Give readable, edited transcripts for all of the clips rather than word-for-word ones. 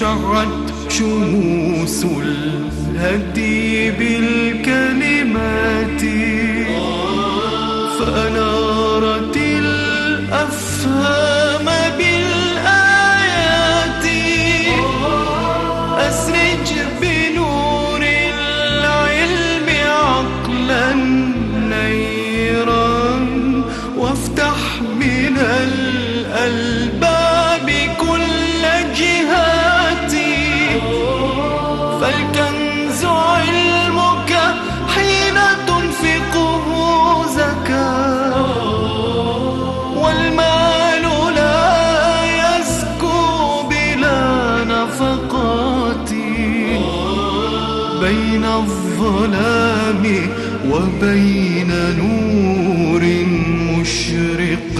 شعت شموس الهدي بالكلمات فأنارت الأفهام بالآيات أسرج بنور العلم عقلا نيرا وافتح من الألباب كل جهاتي فالكنز علمك حين تنفقه زكاة والمال لا يزكو بلا نفقات بين الظلام وبين نور مشرق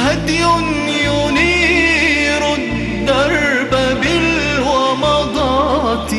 هدي ينير الدرب بالومضات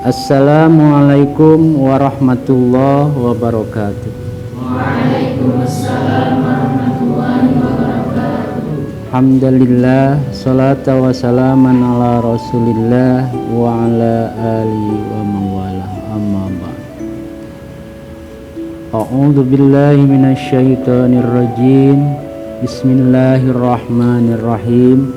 Assalamualaikum warahmatullahi wabarakatuh. Waalaikumsalam warahmatullahi wabarakatuh. Alhamdulillah, salatu wassalaman ala rasulillah wa ala alihi wa mawala amma ba'd. A'udzu billahi minasyaitonir rajim. Bismillahirrahmanirrahim.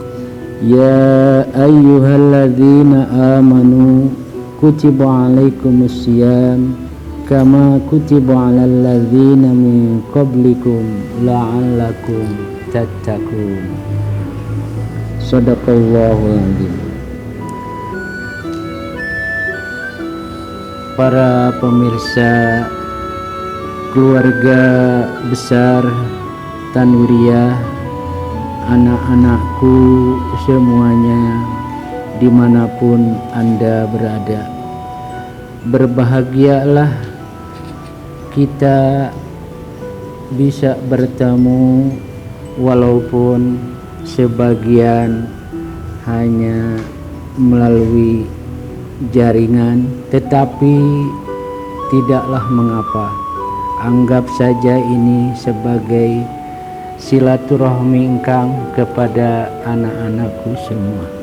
Ya ayyuhalladzina amanu kutiba alaikumus syiyam kama kutiba alal ladzina min qablikum la'allakum tattaqun. Shadaqallahul adzim. Para pemirsa keluarga besar Tanwiriyah, anak-anakku semuanya dimanapun Anda berada, berbahagialah kita bisa bertemu walaupun sebagian hanya melalui jaringan, tetapi tidaklah mengapa. Anggap saja ini sebagai silaturahmi engkang kepada anak-anakku semua.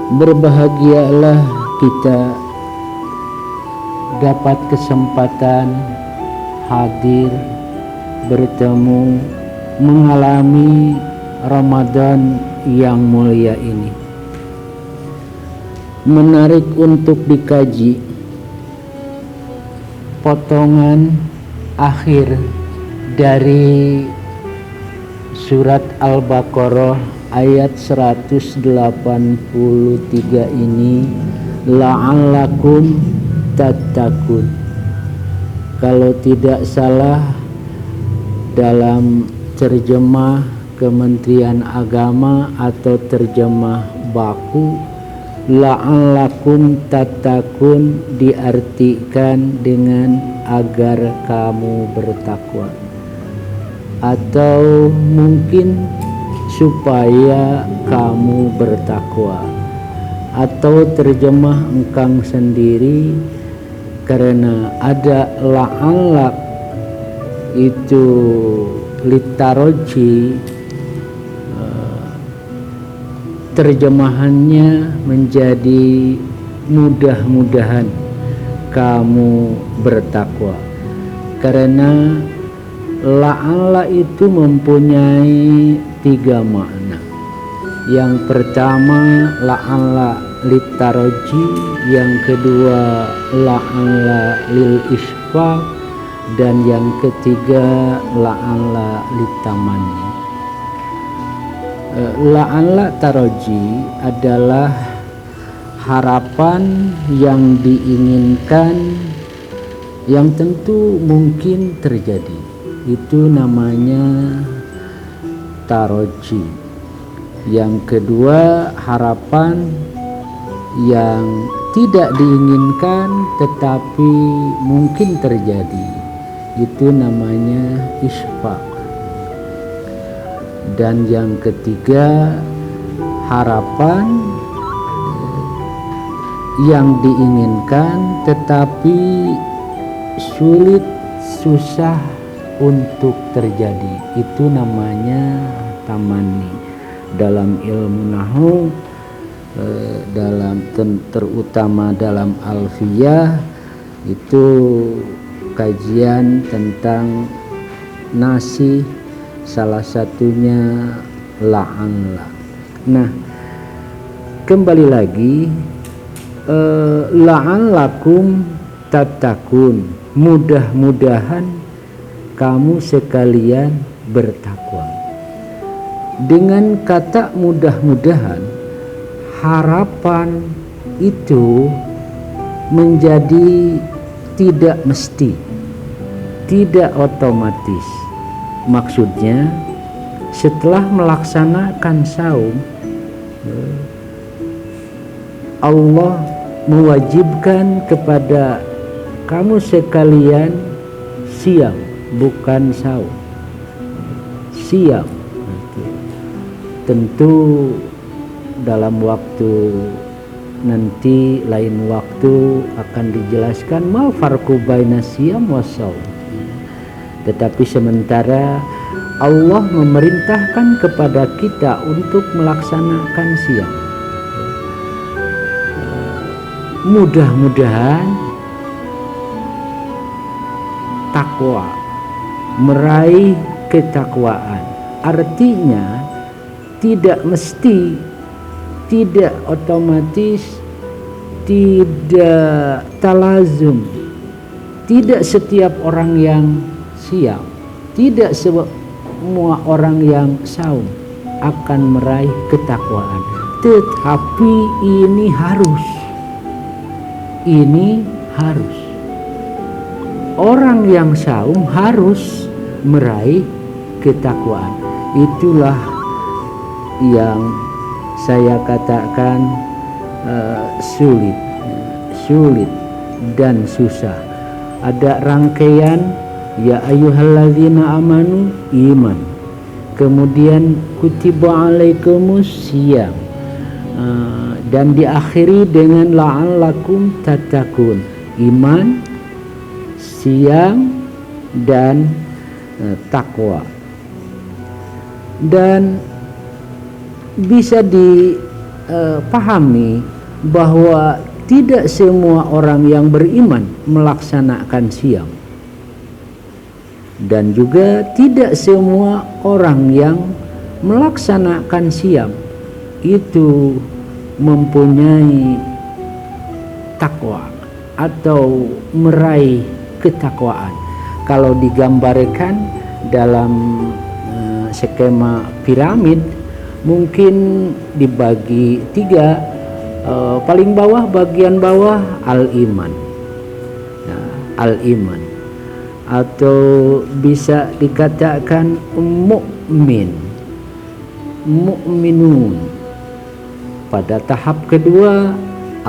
Berbahagialah kita dapat kesempatan hadir, bertemu, mengalami Ramadan yang mulia ini. Menarik untuk dikaji potongan akhir dari surat Al-Baqarah ayat 183 ini, la'allakum tattaqun. Kalau tidak salah dalam terjemah Kementerian Agama atau terjemah baku, la'allakum tattaqun diartikan dengan agar kamu bertakwa, atau mungkin supaya kamu bertakwa, atau terjemah engkang sendiri karena ada la'alla itu litaroji, terjemahannya menjadi mudah-mudahan kamu bertakwa, karena la'alla itu mempunyai 3 makna. Yang pertama la'alla litaroji, yang kedua la'alla lil isfaq, dan yang ketiga la'alla litamani. La'alla taroji adalah harapan yang diinginkan yang tentu mungkin terjadi. Itu namanya taroji. Yang kedua harapan yang tidak diinginkan tetapi mungkin terjadi, itu namanya isfaq. Dan yang ketiga, harapan yang diinginkan tetapi sulit, susah untuk terjadi, itu namanya tamanni. Dalam ilmu nahwu, terutama dalam alfiyah, itu kajian tentang nasih, salah satunya la'alla. Nah, kembali lagi, la'allakum tattaqun, mudah-mudahan kamu sekalian bertakwa. Dengan kata mudah-mudahan, harapan itu menjadi tidak mesti, tidak otomatis. Maksudnya, setelah melaksanakan saum, Allah mewajibkan kepada kamu sekalian siam, bukan saum, siam. Tentu dalam waktu nanti, lain waktu akan dijelaskan ma farqu baina siyam wa shaum. Tetapi sementara Allah memerintahkan kepada kita untuk melaksanakan siam. Mudah-mudahan takwa, meraih ketakwaan. Artinya tidak mesti, tidak otomatis, tidak talazum, tidak setiap orang yang siam, tidak semua orang yang saum akan meraih ketakwaan. Tetapi ini harus, orang yang saum harus meraih ketakwaan. Itulah yang saya katakan sulit dan susah. Ada rangkaian ya ayyuhalladzina amanu, iman, kemudian kutiba alaikumus siyam, dan diakhiri dengan la'allakum tattaqun, iman, siyam, dan takwa. Dan bisa dipahami bahwa tidak semua orang yang beriman melaksanakan siam, dan juga tidak semua orang yang melaksanakan siam itu mempunyai takwa atau meraih ketakwaan. Kalau digambarkan dalam skema piramid, mungkin dibagi 3. Paling bawah, bagian bawah al-iman, al-iman, atau bisa dikatakan mu'minun. Pada tahap kedua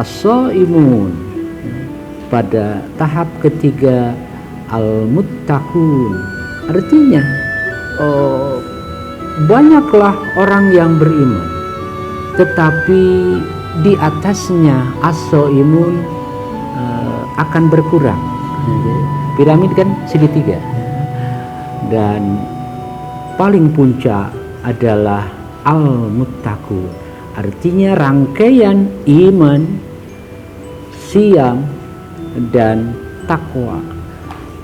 as-shaimun, pada tahap ketiga al-muttaqun. Artinya banyaklah orang yang beriman, tetapi di atasnya as-shaimun akan berkurang. Piramid kan segitiga, dan paling puncak adalah al-muttaqun. Artinya rangkaian iman, siyam, dan takwa.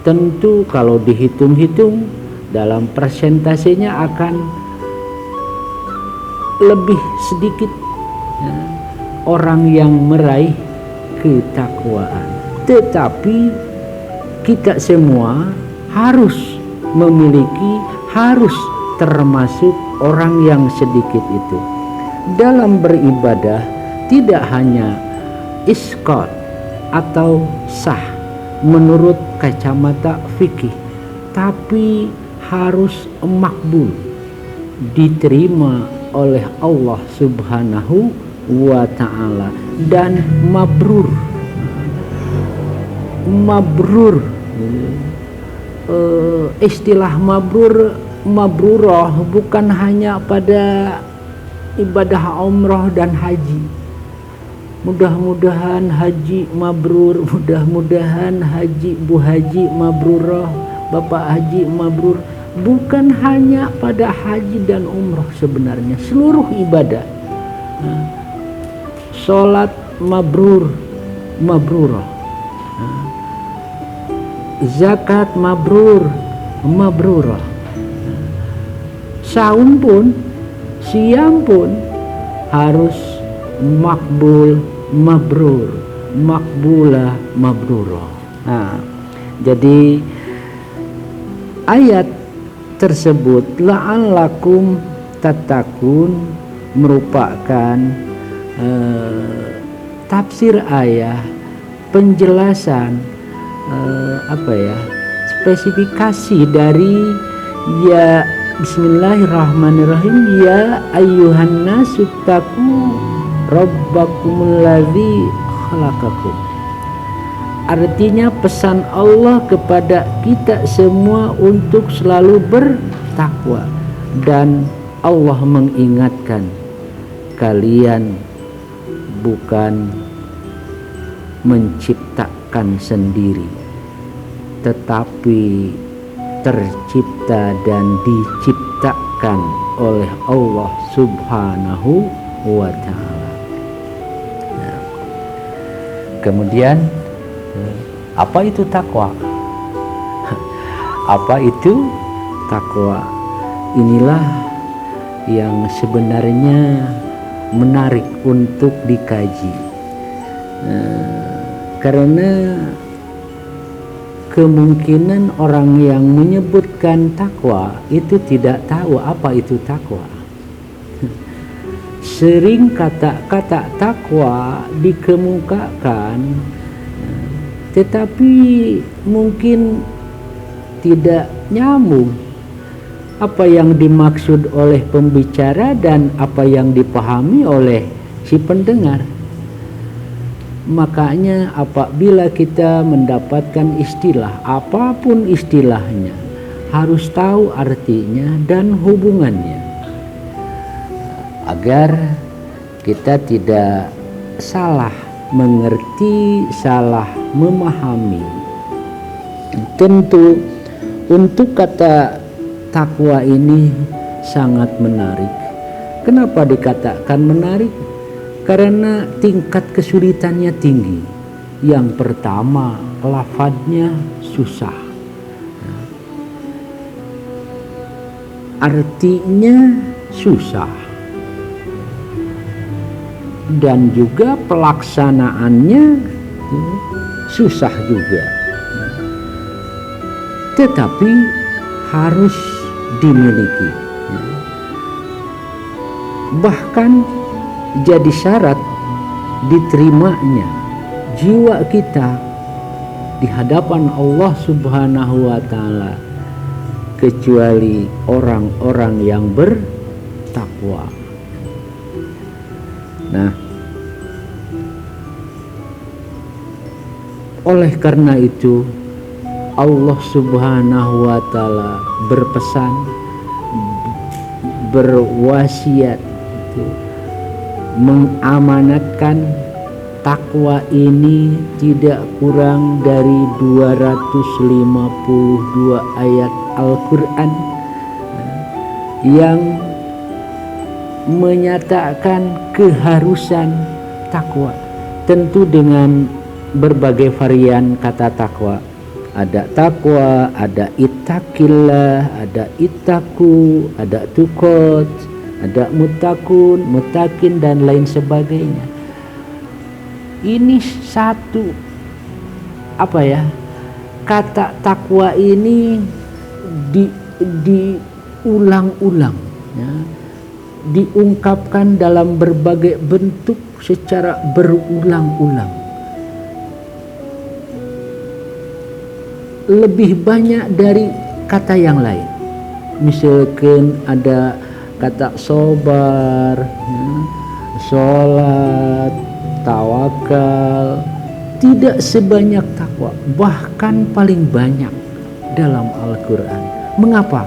Tentu kalau dihitung-hitung dalam persentasenya akan lebih sedikit orang yang meraih ketakwaan. Tetapi kita semua harus memiliki, harus termasuk orang yang sedikit itu. Dalam beribadah tidak hanya isqat atau sah menurut kacamata fikih, tapi harus makbul, diterima oleh Allah Subhanahu wa ta'ala. Dan mabrur, istilah mabrurah bukan hanya pada ibadah umrah dan haji. Mudah-mudahan haji mabrur, mudah-mudahan haji Bu Haji mabrurah, Bapak Haji mabrur. Bukan hanya pada haji dan umrah, sebenarnya seluruh ibadah. Sholat mabrurah, zakat mabrurah, saum pun, siam pun harus makbulah mabrurah. Nah, jadi ayat tersebut la'allakum tattaqun merupakan tafsir ayat, penjelasan spesifikasi dari ya bismillahirrahmanirrahim, ya ayyuhan nasu taqu rabbakumul ladzi khalaqakum. Artinya pesan Allah kepada kita semua untuk selalu bertakwa, dan Allah mengingatkan kalian bukan menciptakan sendiri, tetapi tercipta dan diciptakan oleh Allah Subhanahu wa ta'ala. Nah, kemudian apa itu takwa? Apa itu takwa? Inilah yang sebenarnya menarik untuk dikaji, karena kemungkinan orang yang menyebutkan takwa itu tidak tahu apa itu takwa. Sering kata-kata takwa dikemukakan, tetapi mungkin tidak nyambung apa yang dimaksud oleh pembicara dan apa yang dipahami oleh si pendengar. Makanya apabila kita mendapatkan istilah, apapun istilahnya, harus tahu artinya dan hubungannya, agar kita tidak salah mengerti, salah memahami. Tentu untuk kata takwa ini sangat menarik. Kenapa dikatakan menarik? Karena tingkat kesulitannya tinggi. Yang pertama, lafadznya susah, artinya susah, dan juga pelaksanaannya susah juga. Tetapi harus dimiliki, bahkan jadi syarat diterimanya jiwa kita di hadapan Allah Subhanahu wa ta'ala, kecuali orang-orang yang bertakwa. Nah, oleh karena itu Allah Subhanahu wa ta'ala berpesan, berwasiat, mengamanatkan takwa ini tidak kurang dari 252 ayat Al-Quran yang menyatakan keharusan takwa, tentu dengan berbagai varian kata takwa. Ada takwa, ada ittaqillah, ada ittaqu, ada tuqat, ada muttaqun, muttaqin, dan lain sebagainya. Ini satu kata takwa ini diulang-ulang, ya, diungkapkan dalam berbagai bentuk secara berulang-ulang. Lebih banyak dari kata yang lain. Misalkan ada kata sobar, sholat, tawakal, tidak sebanyak takwa, bahkan paling banyak dalam Al-Quran. Mengapa?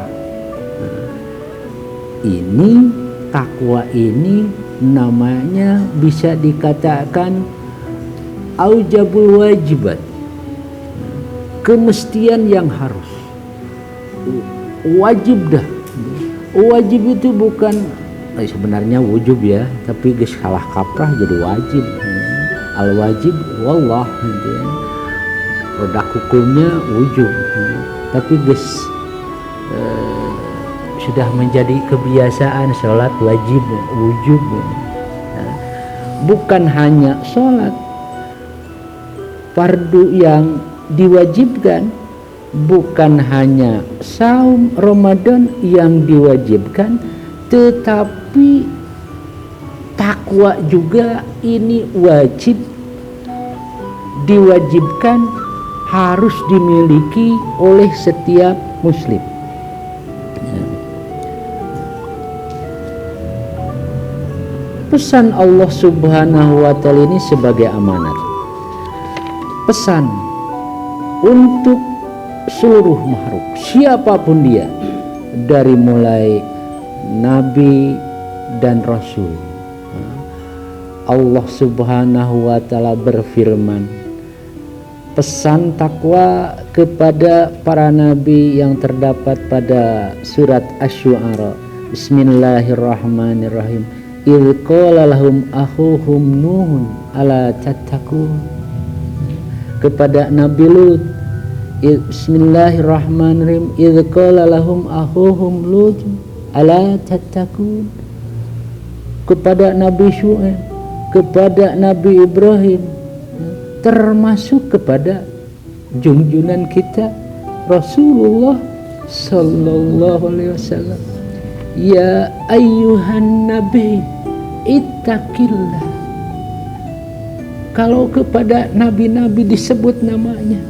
Ini takwa ini namanya bisa dikatakan aujabul wajibat, kemestian yang harus, wajib dah. Wajib itu bukan sebenarnya wujub ya, tapi geus kalah kaprah jadi wajib. Al wajib wallah gitu ya. Produk hukumnya wujub, tapi geus sudah menjadi kebiasaan sholat wajib wujub. Bukan hanya sholat fardu yang diwajibkan, bukan hanya saum Ramadan yang diwajibkan, tetapi takwa juga ini wajib, diwajibkan, harus dimiliki oleh setiap muslim. Pesan Allah Subhanahu wa Ta'ala ini sebagai amanat, pesan untuk seluruh makhluk siapapun dia, dari mulai nabi dan rasul. Allah Subhanahu wa Ta'ala berfirman, pesan takwa kepada para nabi yang terdapat pada surat Asy-Syu'ara. Bismillahirrahmanirrahim. Idz qala lahum akhuhum Nuhun ala tattaqun. Kepada Nabi Lut, Bismillahirrahmanirrahim. Idz qala lahum akhuhum Lut ala tattaqun. Kepada Nabi Syu'aib, kepada Nabi Ibrahim, termasuk kepada junjungan kita Rasulullah sallallahu alaihi wasallam. Ya ayyuhan nabi ittaqillah. Kalau kepada nabi-nabi disebut namanya,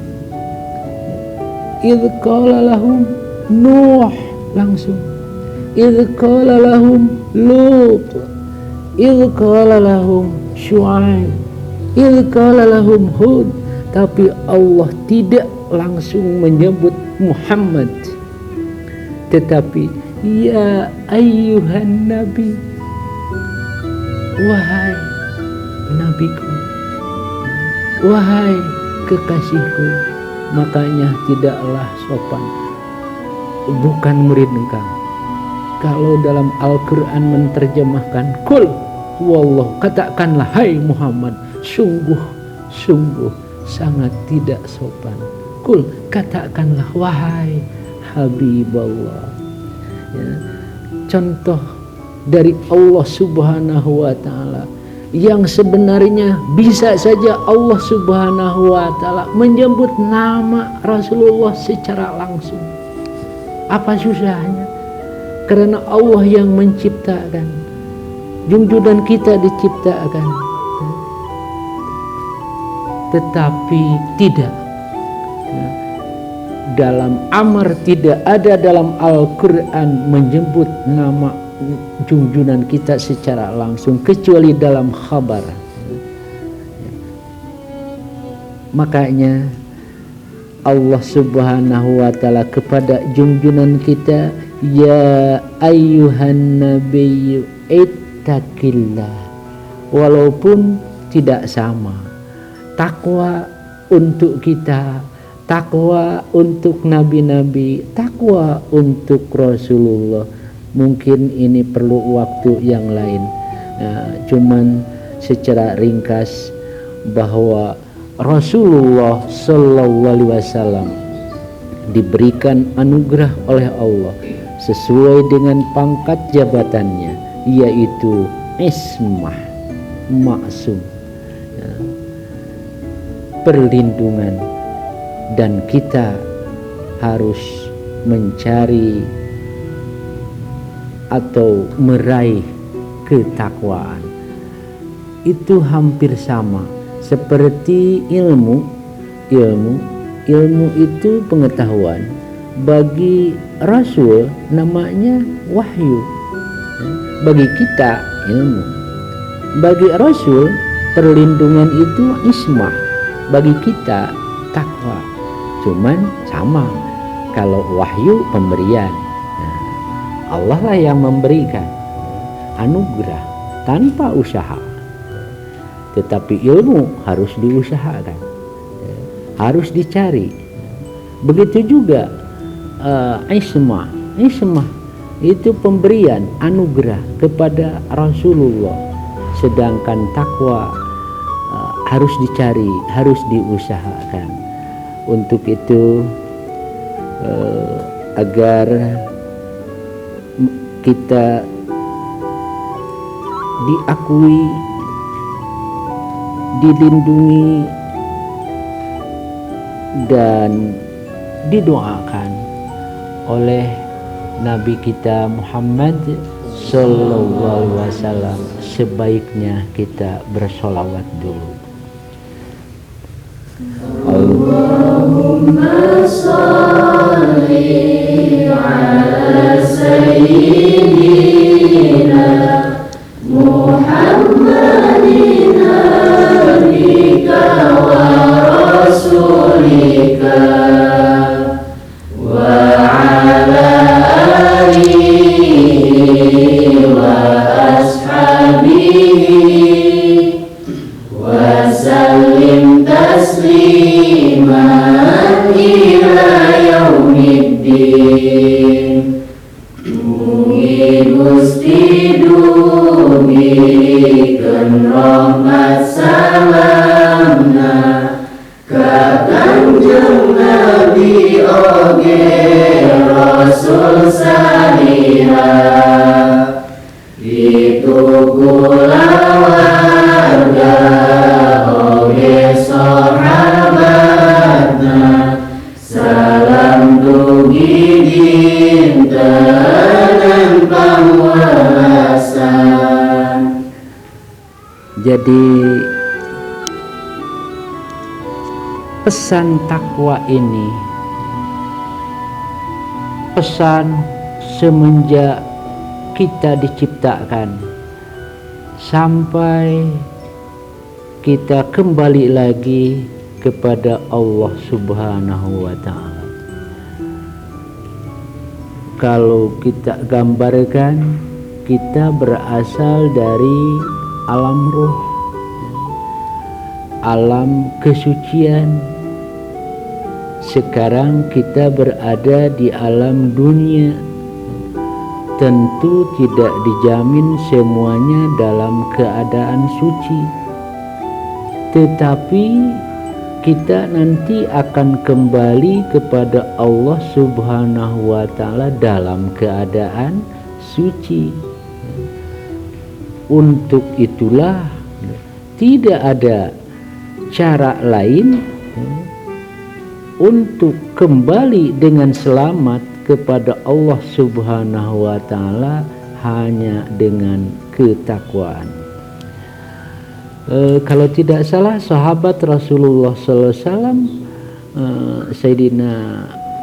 idz qala lahum Nuh, langsung idz qala lahum Lut, idz qala lahum Syu'aib, idz qala lahum Hud. Tapi Allah tidak langsung menyebut Muhammad, tetapi ya ayyuhan nabi, wahai nabiku, wahai kekasihku. Makanya tidaklah sopan, bukan murid engkau, kalau dalam Al-Quran menerjemahkan kul wallah, katakanlah hai Muhammad, sungguh sangat tidak sopan. Kul, katakanlah wahai Habiballah. Ya, contoh dari Allah Subhanahu wa Ta'ala yang sebenarnya bisa saja Allah Subhanahu wa Ta'ala menyebut nama Rasulullah secara langsung. Apa susahnya? Karena Allah yang menciptakan, junjungan kita diciptakan, tetapi tidak dalam amar, tidak ada dalam Al-Quran menyebut nama junjungan kita secara langsung, kecuali dalam khabar. Makanya Allah Subhanahu wa Ta'ala kepada junjungan kita, ya ayyuhan nabiyyu ittaqillah. Walaupun tidak sama, takwa untuk kita, takwa untuk nabi-nabi, takwa untuk Rasulullah. Mungkin ini perlu waktu yang lain. Cuman secara ringkas bahwa Rasulullah sallallahu alaihi wasallam diberikan anugerah oleh Allah sesuai dengan pangkat jabatannya, yaitu ismah, maksum, perlindungan, dan kita harus mencari atau meraih ketakwaan. Itu hampir sama seperti ilmu itu pengetahuan. Bagi Rasul namanya wahyu, bagi kita ilmu. Bagi Rasul perlindungan itu ismah, bagi kita takwa. Cuman sama, kalau wahyu pemberian, nah, Allah lah yang memberikan anugerah tanpa usaha. Tetapi ilmu harus diusahakan, harus dicari. Begitu juga ismah itu pemberian anugerah kepada Rasulullah. Sedangkan takwa harus dicari, harus diusahakan. Untuk itu agar kita diakui, dilindungi dan didoakan oleh Nabi kita Muhammad Sallallahu Alaihi Wasallam, sebaiknya kita bersolawat dulu. Allahumma sholli ala sayyidina Muhammadin nabiyika wa rasulika wa ala alihi wa ashabihi wa sallim tasliman ila yaumiddin. Mugi Gusti diberikan rahmat salamna ka Kanjeng Nabi oge Rasul saliha, itu kulawarga oge sahabatna, salam dugi dinten pangwelasan. Jadi pesan takwa ini pesan semenjak kita diciptakan sampai kita kembali lagi kepada Allah Subhanahu wa Ta'ala. Kalau kita gambarkan, kita berasal dari alam ruh, alam kesucian. Sekarang kita berada di alam dunia. Tentu tidak dijamin semuanya dalam keadaan suci, tetapi kita nanti akan kembali kepada Allah Subhanahu wa Ta'ala dalam keadaan suci. Untuk itulah tidak ada cara lain untuk kembali dengan selamat kepada Allah Subhanahu wa Ta'ala hanya dengan ketakwaan. Kalau tidak salah, sahabat Rasulullah sallallahu alaihi wasallam, Sayyidina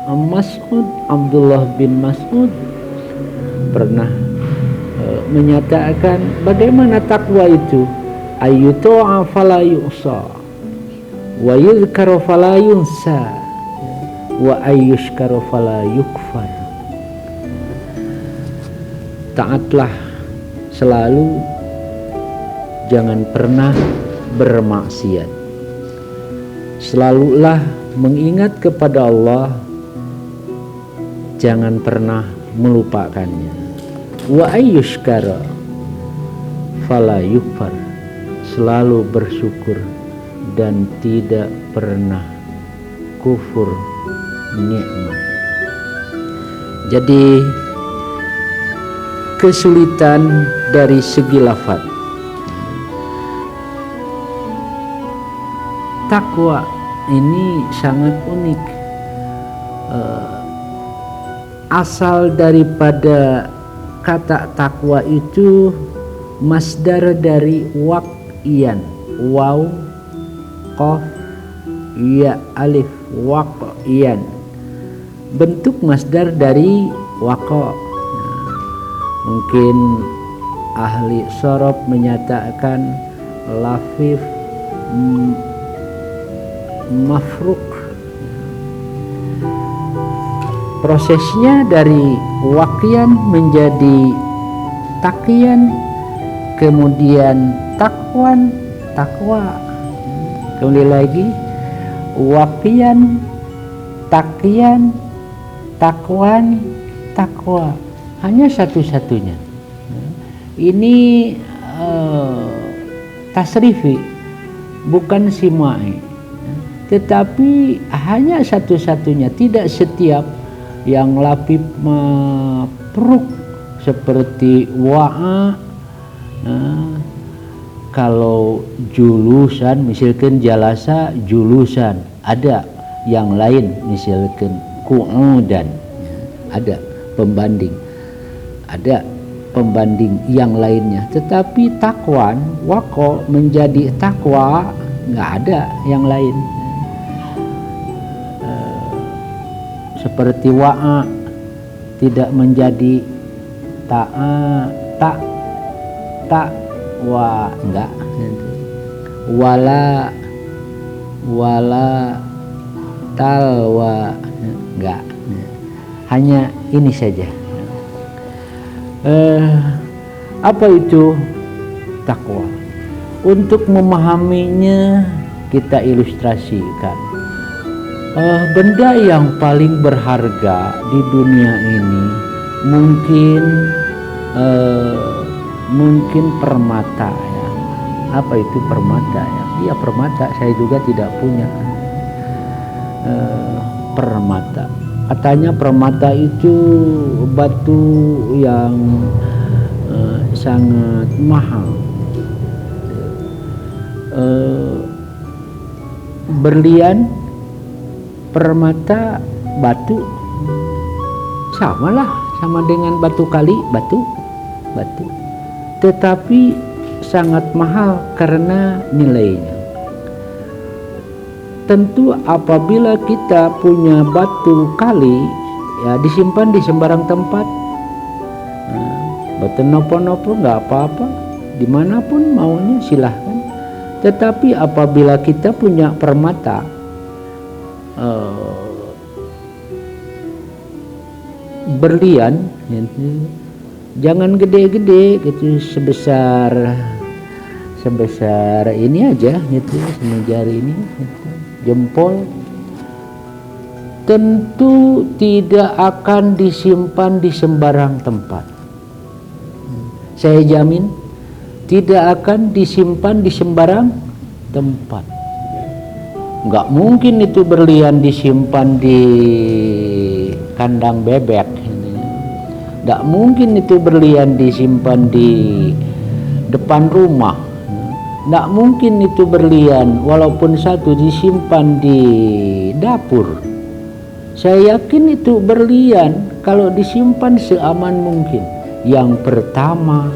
Mas'ud, Abdullah bin Mas'ud pernah menyatakan bagaimana takwa itu, ayyutu'a fala yu'sa wa yuzkaru fala yunsa wa ayyushkaru fala yukfar. Taatlah selalu, jangan pernah bermaksiat. Selalulah mengingat kepada Allah, jangan pernah melupakannya. Wa ayyushkara fala yukfar, selalu bersyukur dan tidak pernah kufur nikmat. Jadi kesulitan dari segi lafaz, takwa ini sangat unik. Asal daripada kata takwa itu masdar dari waqyan, waw, qaf, ya, alif, waqyan. Bentuk masdar dari waqa. Mungkin ahli sorof menyatakan lafif mafruk. Prosesnya dari wakian menjadi takian, kemudian takwa, kemudian lagi wakian, takian, takwa, hanya satu-satunya. Ini tasrifi, bukan simai, tetapi hanya satu-satunya. Tidak setiap yang lapif mapruk seperti wa'a. Kalau julusan, misalkan jalasa julusan, ada yang lain, misalkan qu'udan, ada pembanding, yang lainnya. Tetapi takwan, wako menjadi takwa, nggak ada yang lain. Seperti wa'a tidak menjadi wa, enggak. Wala talwa, enggak. Hanya ini saja. Apa itu takwa? Untuk memahaminya kita ilustrasikan. Benda yang paling berharga di dunia ini mungkin permata ya. Apa itu permata ya? Iya, permata, saya juga tidak punya permata. Katanya permata itu batu yang sangat mahal. Berlian, permata, batu sama dengan batu kali, batu, tetapi sangat mahal karena nilainya. Tentu apabila kita punya batu kali, ya disimpan di sembarang tempat, batu nopo-nopo nggak apa-apa, dimanapun maunya silahkan. Tetapi apabila kita punya permata, berlian, jangan gede-gede gitu, sebesar ini aja gitu, jari ini gitu, jempol, tentu tidak akan disimpan di sembarang tempat. Saya jamin tidak akan disimpan di sembarang tempat. Nggak mungkin itu berlian disimpan di kandang bebek. Nggak mungkin itu berlian disimpan di depan rumah. Nggak mungkin itu berlian walaupun satu disimpan di dapur. Saya yakin itu berlian kalau disimpan seaman mungkin. Yang pertama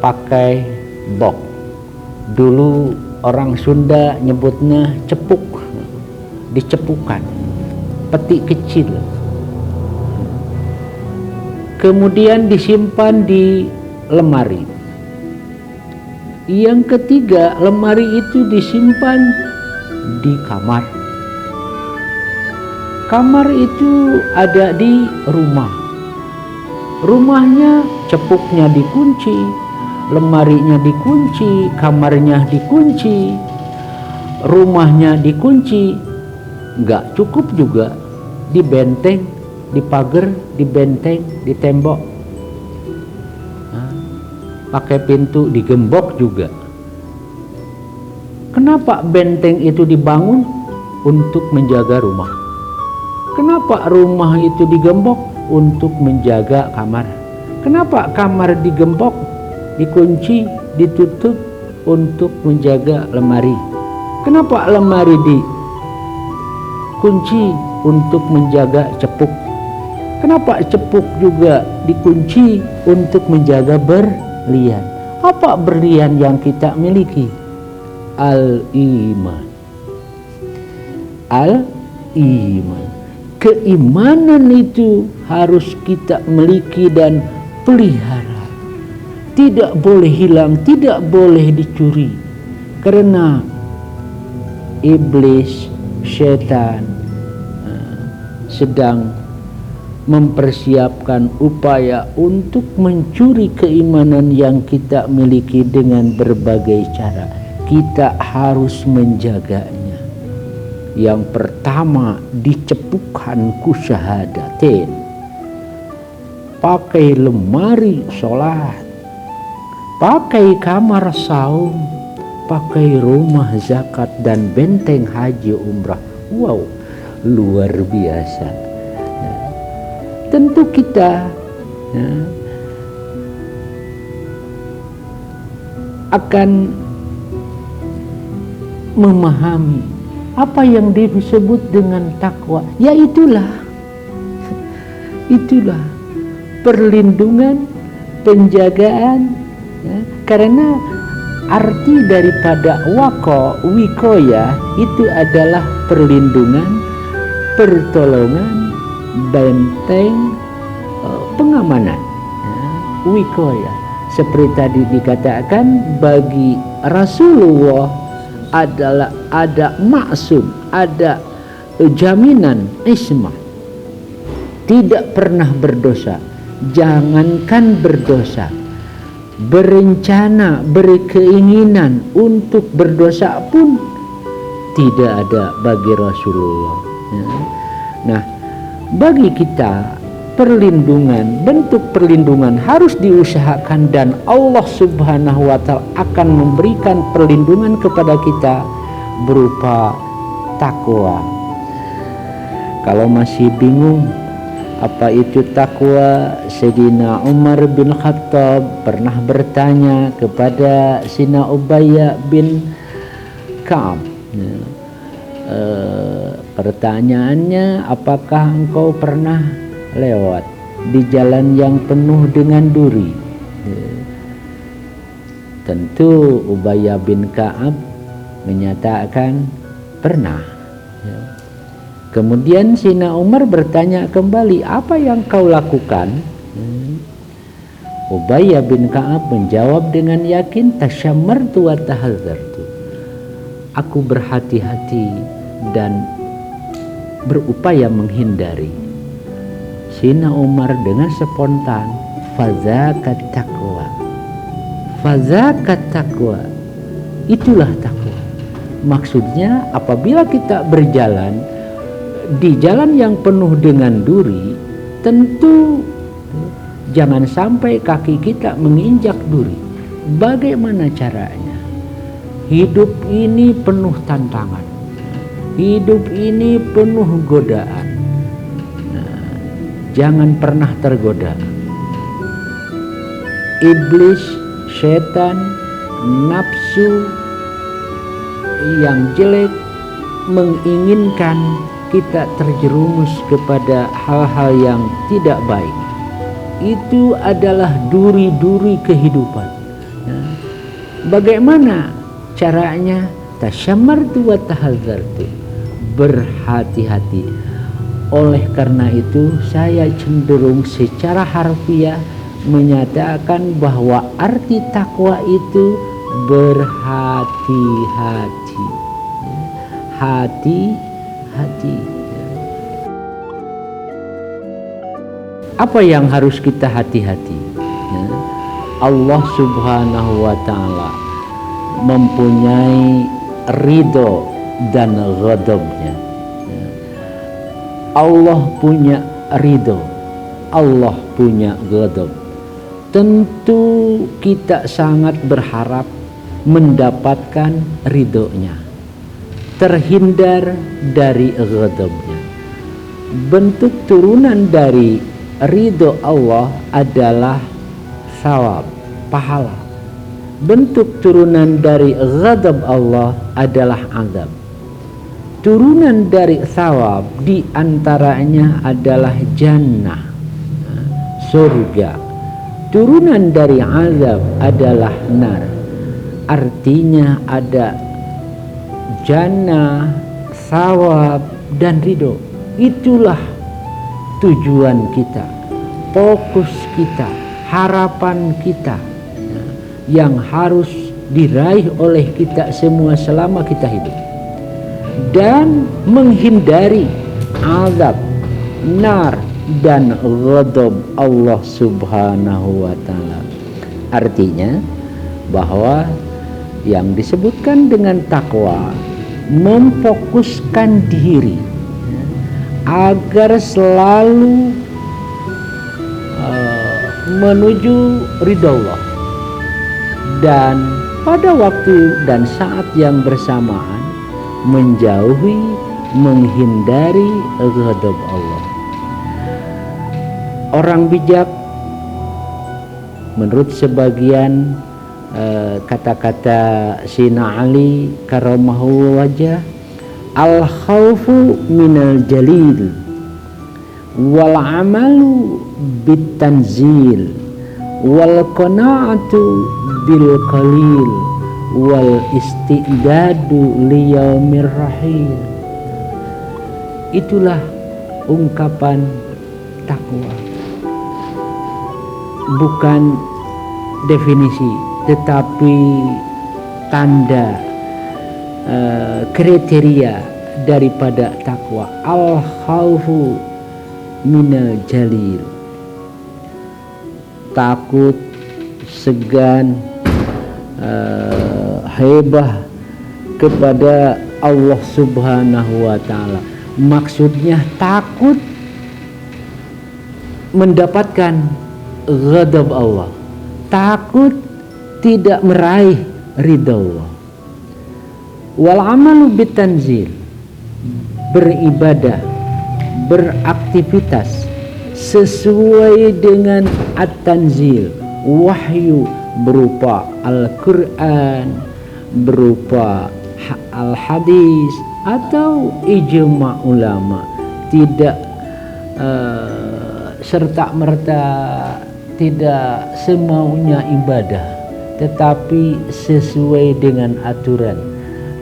pakai bok. Dulu orang Sunda nyebutnya cepuk, dicepukan, peti kecil. Kemudian disimpan di lemari. Yang ketiga, lemari itu disimpan di kamar. Kamar itu ada di rumah. Rumahnya cepuknya dikunci, lemarinya dikunci, kamarnya dikunci, rumahnya dikunci. Nggak cukup juga, dibenteng, dipagar, dibenteng, di tembok, pakai pintu digembok juga. Kenapa benteng itu dibangun? Untuk menjaga rumah. Kenapa rumah itu digembok? Untuk menjaga kamar. Kenapa kamar digembok, dikunci, ditutup? Untuk menjaga lemari. Kenapa lemari dikunci? Untuk menjaga cepuk. Kenapa cepuk juga dikunci? Untuk menjaga berlian. Apa berlian yang kita miliki? Al-iman. Al-iman. Keimanan itu harus kita miliki dan pelihara. tidak boleh hilang, tidak boleh dicuri. Karena iblis, setan sedang mempersiapkan upaya untuk mencuri keimanan yang kita miliki dengan berbagai cara. Kita harus menjaganya. Yang pertama, dicepukkan kusyahadatin. Pakai lemari sholat, pakai kamar saum, pakai rumah zakat dan benteng haji umrah. Wow, luar biasa. Tentu kita akan memahami apa yang disebut dengan takwa. Ya itulah perlindungan, penjagaan. Karena arti daripada wikoya itu adalah perlindungan, pertolongan, benteng, pengamanan. Wikoya, seperti tadi dikatakan, bagi Rasulullah adalah ada maksum, ada jaminan ismah, tidak pernah berdosa. Jangankan berdosa, berencana, berkeinginan untuk berdosa pun tidak ada bagi Rasulullah. Nah, bagi kita perlindungan, bentuk perlindungan harus diusahakan, dan Allah Subhanahu wa Ta'ala akan memberikan perlindungan kepada kita berupa takwa. Kalau masih bingung apa itu takwa, Sayyidina Umar bin Khattab pernah bertanya kepada Sayyidina Ubay bin Ka'ab. Pertanyaannya, apakah engkau pernah lewat di jalan yang penuh dengan duri? Tentu Ubay bin Ka'ab menyatakan pernah. Kemudian Sayyidina Umar bertanya kembali, apa yang kau lakukan? Ubay bin Ka'ab menjawab dengan yakin, tasyammartu wa tahadzartu. Aku berhati-hati dan berupaya menghindari. Sayyidina Umar dengan spontan, fazakat taqwa. Fazakat taqwa. Itulah takwa. Maksudnya apabila kita berjalan di jalan yang penuh dengan duri, tentu jangan sampai kaki kita menginjak duri. Bagaimana caranya? Hidup ini penuh tantangan. Hidup ini penuh godaan. Jangan pernah tergoda. Iblis, setan, nafsu yang jelek menginginkan kita terjerumus kepada hal-hal yang tidak baik. Itu adalah duri-duri kehidupan. Bagaimana caranya? Tasyammartu wa tahadzartu. Berhati-hati. Oleh karena itu saya cenderung secara harfiah menyatakan bahwa arti takwa itu berhati-hati. Hati-hati. Apa yang harus kita hati-hati? Allah Subhanahu wa Ta'ala mempunyai ridho dan ghadabnya. Allah punya ridho, Allah punya ghadab. Tentu kita sangat berharap mendapatkan ridhonya, terhindar dari ghadabnya. Bentuk turunan dari ridho Allah adalah thawab, pahala. Bentuk turunan dari ghadab Allah adalah azab. Turunan dari thawab di antaranya adalah jannah, surga. Turunan dari azab adalah nar. Artinya ada jannah, thawab, dan ridho. Itulah tujuan kita, fokus kita, harapan kita. yang harus diraih oleh kita semua selama kita hidup, dan menghindari azab nar dan ghadab Allah Subhanahu wa ta'ala. Artinya bahwa yang disebutkan dengan takwa memfokuskan diri agar selalu menuju ridha Allah, dan pada waktu dan saat yang bersamaan menghindari ghadab Allah. Orang bijak menurut sebagian kata-kata Sina Ali karamahu wajah, al khawfu minal jalil wal amalu bit tanzil wal qana'atu bil qalil wal istidadu liyaumir rahil. Itulah ungkapan takwa, bukan definisi tetapi tanda kriteria daripada takwa. Al khawfu minal jalil, takut, segan, hebah kepada Allah Subhanahu wa ta'ala. Maksudnya takut mendapatkan ghadab Allah, takut tidak meraih ridha Allah. Wal amalu bitanzil, beribadah, beraktivitas sesuai dengan at-tanzil, wahyu berupa Al-Quran, berupa al-hadis atau ijma' ulama. Tidak serta-merta, tidak semaunya ibadah, tetapi sesuai dengan aturan,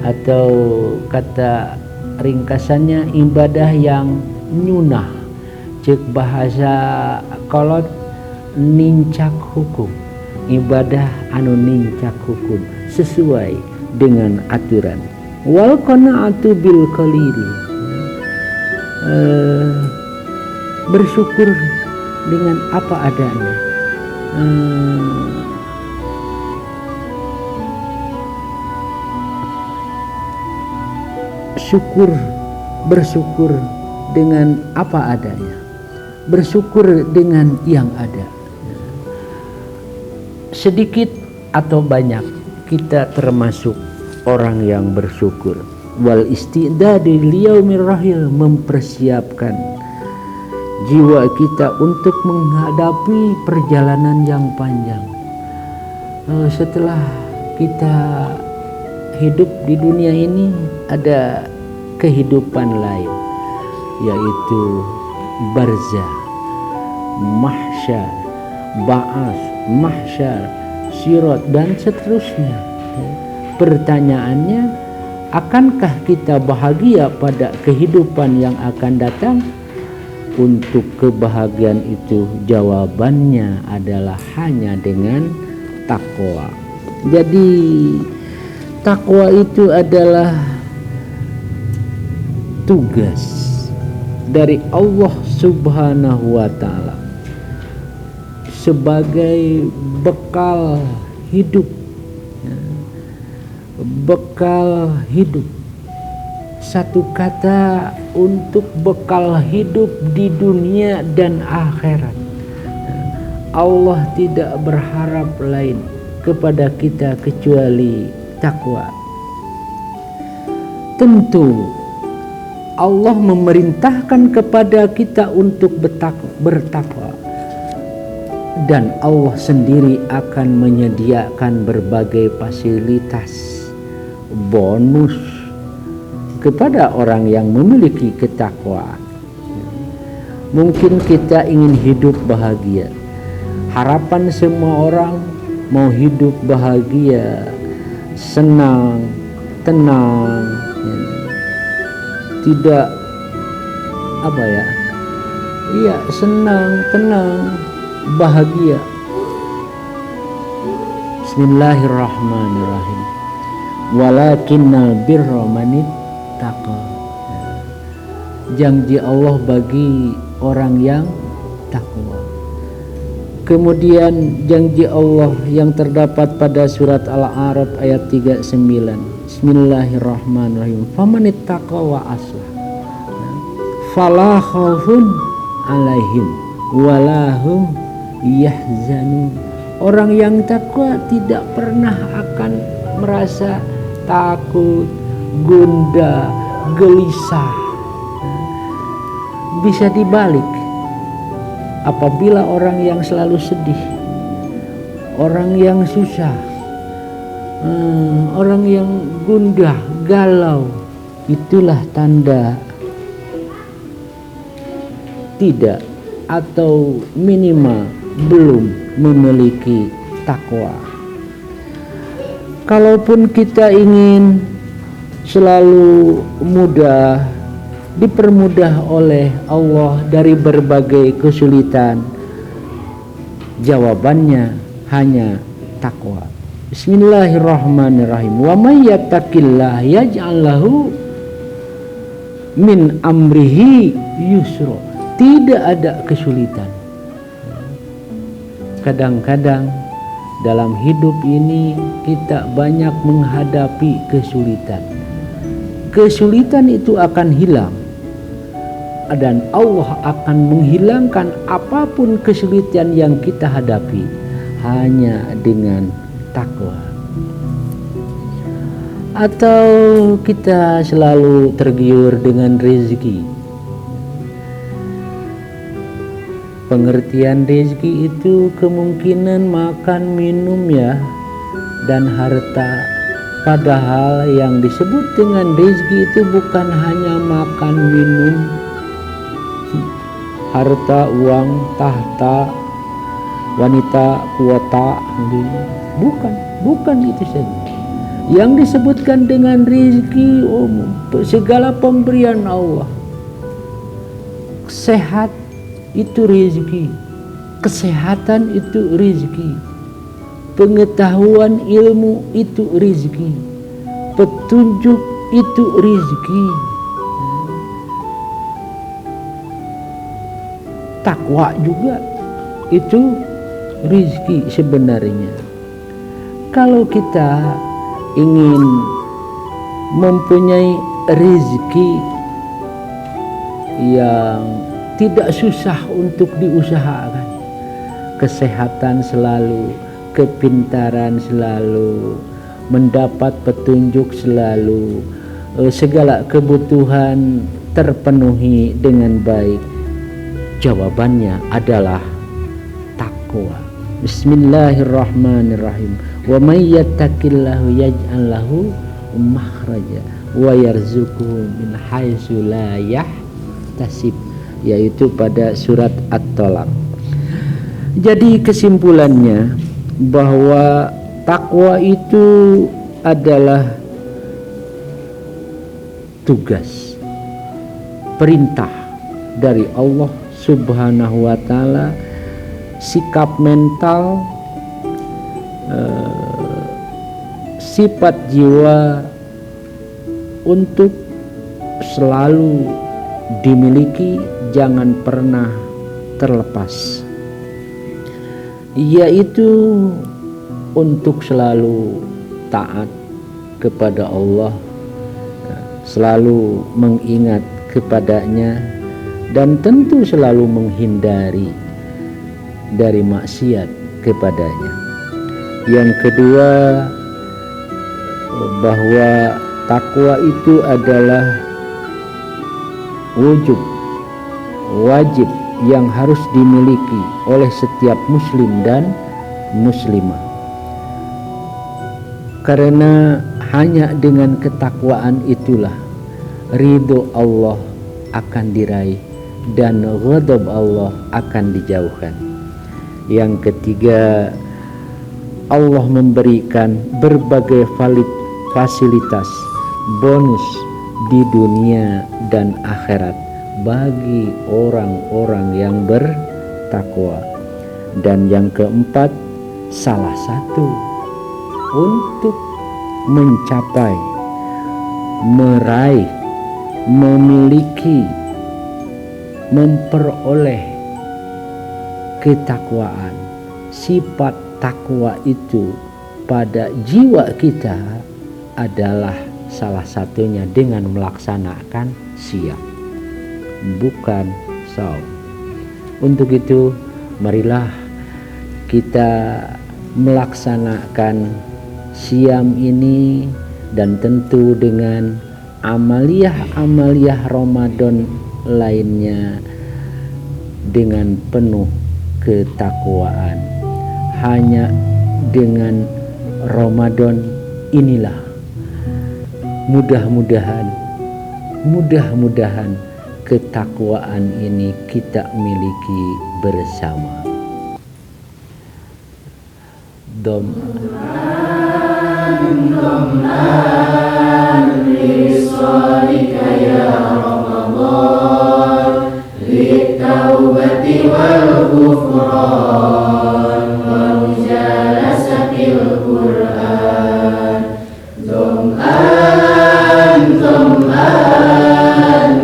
atau kata ringkasannya ibadah yang nyunah, cek bahasa kolot nincak hukum, ibadah anu nincak hukum sesuai dengan aturan. Wal qana'atu bil qalil, bersyukur dengan apa adanya, bersyukur dengan apa adanya, bersyukur dengan yang ada. Sedikit atau banyak kita termasuk orang yang bersyukur. Wal istidadu liyaumir rahil, mempersiapkan jiwa kita untuk menghadapi perjalanan yang panjang. Setelah kita hidup di dunia ini ada kehidupan lain, yaitu barzah, mahsyar, ba'as, mahsyar, sirat, dan seterusnya. Pertanyaannya, akankah kita bahagia pada kehidupan yang akan datang? Untuk kebahagiaan itu jawabannya adalah hanya dengan takwa. Jadi takwa itu adalah tugas dari Allah Subhanahu wa ta'ala sebagai bekal hidup, bekal hidup. Satu kata untuk bekal hidup di dunia dan akhirat. Allah tidak berharap lain kepada kita kecuali takwa. Tentu Allah memerintahkan kepada kita untuk bertakwa, dan Allah sendiri akan menyediakan berbagai fasilitas, bonus kepada orang yang memiliki ketakwaan. Mungkin kita ingin hidup bahagia. Harapan semua orang mau hidup bahagia, senang, tenang, tidak senang, tenang, bahagia. Bismillahirrahmanirrahim. Walakinnal birra manittaqa. Janji Allah bagi orang yang takwa. Kemudian janji Allah yang terdapat pada surat Al-A'raf ayat 39. Bismillahirrahmanirrahim. Famanittaqa wa aslah. Fala khaufun alaihim walahum yahzanun. Orang yang takwa tidak pernah akan merasa takut, gundah, gelisah. Bisa dibalik, apabila orang yang selalu sedih, orang yang susah, orang yang gundah, galau, itulah tanda tidak atau minimal belum memiliki takwa. Kalaupun kita ingin selalu mudah, dipermudah oleh Allah dari berbagai kesulitan, jawabannya hanya takwa. Bismillahirrahmanirrahim. Wa may yattaqillah yaj'al lahu min amrihi yusra. Tidak ada kesulitan. Kadang-kadang dalam hidup ini kita banyak menghadapi kesulitan. Kesulitan itu akan hilang dan Allah akan menghilangkan apapun kesulitan yang kita hadapi hanya dengan takwa. Atau kita selalu tergiur dengan rezeki. Pengertian rezeki itu kemungkinan makan, minum ya, dan harta. Padahal yang disebut dengan rezeki itu bukan hanya makan, minum, harta, uang, tahta, wanita, kuota. Bukan itu saja. Yang disebutkan dengan rezeki segala pemberian Allah. Sehat itu rezeki, kesehatan itu rezeki, pengetahuan ilmu itu rezeki, petunjuk itu rezeki, takwa juga itu rezeki sebenarnya. Kalau kita ingin mempunyai rezeki yang tidak susah untuk diusahakan, kesehatan selalu, kepintaran selalu, mendapat petunjuk selalu, segala kebutuhan terpenuhi dengan baik, jawabannya adalah takwa. Bismillahirrahmanirrahim. Wa may yattaqillahu yaj'al lahu makhraja wa yarzuquhu min haitsu la yahtasib, yaitu pada surat At-Tolak. Jadi kesimpulannya bahwa takwa itu adalah tugas, perintah dari Allah Subhanahu wa Ta'ala, sikap mental, sifat jiwa untuk selalu dimiliki, jangan pernah terlepas, yaitu untuk selalu taat kepada Allah, selalu mengingat kepadanya, dan tentu selalu menghindari dari maksiat kepadanya. Yang kedua, bahwa takwa itu adalah wajib yang harus dimiliki oleh setiap muslim dan muslimah, karena hanya dengan ketakwaan itulah ridho Allah akan diraih dan ghadab Allah akan dijauhkan. Yang ketiga, Allah memberikan berbagai fasilitas bonus di dunia dan akhirat bagi orang-orang yang bertakwa. Dan yang keempat, salah satu untuk mencapai, meraih, memiliki, memperoleh ketakwaan. Sifat takwa itu pada jiwa kita adalah salah satunya dengan melaksanakan siam, bukan saum. Untuk itu marilah kita melaksanakan siam ini, dan tentu dengan amaliyah-amaliyah Ramadan lainnya dengan penuh ketakwaan. Hanya dengan Ramadan inilah mudah-mudahan ketakwaan ini kita miliki bersama. Lisolika ya Ramadan, litaubati wal ghufran wa mujalasatil Qur'an. Zam'an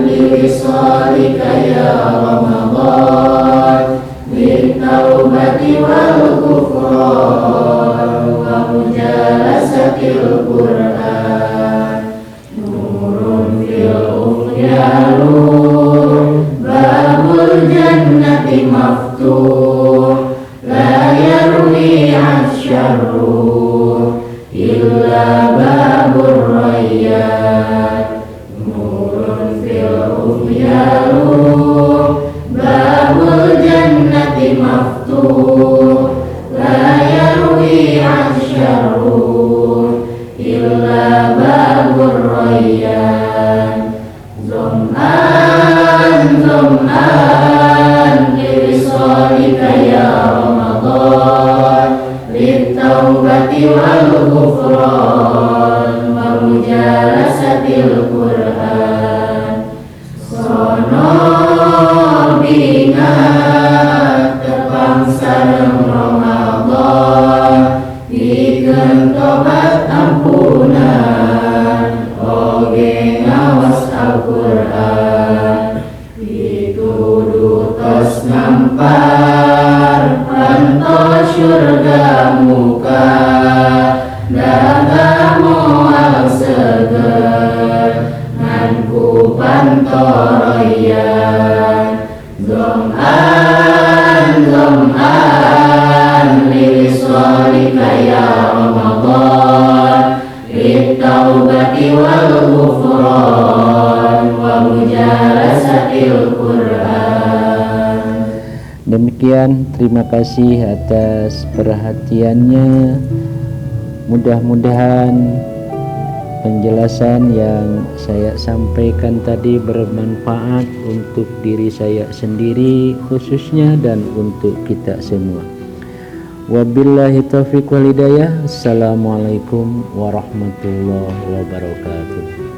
lisolika ya Ramadan, litaubati wal ghufran wa mujalasatil Qur'an. Nurun fil ukhya nur, babul jannati maftuh, la yarwi an syarruh illa babur rayyan. Nurun fil ukhya nur, babul jannati maftuh, la yarwi an syarruh illa babur rayyan. Zam'an liwisolika ya Ramadan, litaubati wal ghufran wa mujalasatil Qur'an. Sono bingat tepang sareng Ramadan, pikeun tobat ampunan, oge ngawas Al-Qur'an. Pituduh tos nampar panto syurga muka, dadah moal seger nganku panto royan. Zam'an liwisolika ya Ramadan, litaubati wal ghufran wa mujalasatil Qur'an. Demikian, terima kasih atas perhatiannya. Mudah-mudahan penjelasan yang saya sampaikan tadi bermanfaat untuk diri saya sendiri khususnya dan untuk kita semua. Wabillahi taufiq wal hidayah. Assalamualaikum warahmatullahi wabarakatuh.